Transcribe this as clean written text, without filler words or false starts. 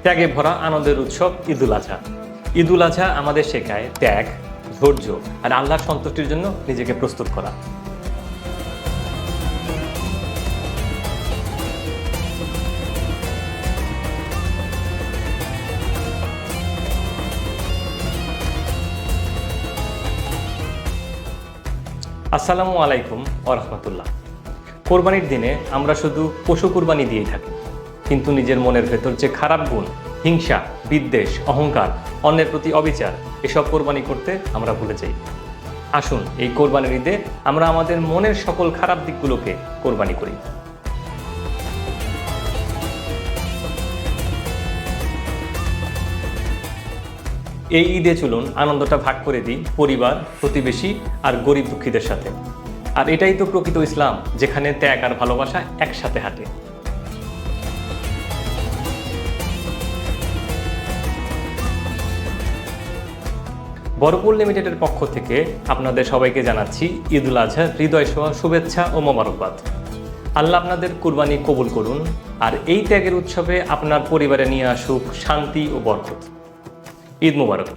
ত্যাগে ভরা আনন্দের উৎসব ঈদুল আজহা। ঈদুল আজহা আমাদের শেখায় ত্যাগ, ধৈর্য আর আল্লাহর সন্তুষ্টির জন্য নিজেকে প্রস্তুত করা। আসসালামু আলাইকুম ওয়া রাহমাতুল্লাহ। কোরবানির দিনে আমরা শুধু পশু কোরবানি দিয়েই থাকি, কিন্তু নিজের মনের ভেতর যে খারাপ গুণ, হিংসা, বিদ্বেষ, অহংকার, অন্যের প্রতি অবিচার, এসব কোরবানি করতে আমরা ভুলে যাই। আসুন এই কোরবানির ঈদে আমরা আমাদের মনের সকল খারাপ দিকগুলোকে কোরবানি করি। এই ঈদে চলুন আনন্দটা ভাগ করে দিই পরিবার, প্রতিবেশী আর গরিব দুঃখীদের সাথে। আর এটাই তো প্রকৃত ইসলাম, যেখানে ত্যাগ আর ভালোবাসা একসাথে হাঁটে। বরপুর লিমিটেডের পক্ষ থেকে আপনাদের সবাইকে জানাচ্ছি ঈদুল আজহার হৃদয় ছোঁয়া শুভেচ্ছা ও মোবারকবাদ। আল্লাহ আপনাদের কুরবানি কবুল করুন, আর এই ত্যাগের উৎসবে আপনার পরিবারে নিয়ে আসুক শান্তি ও বরকত। ঈদ মোবারক।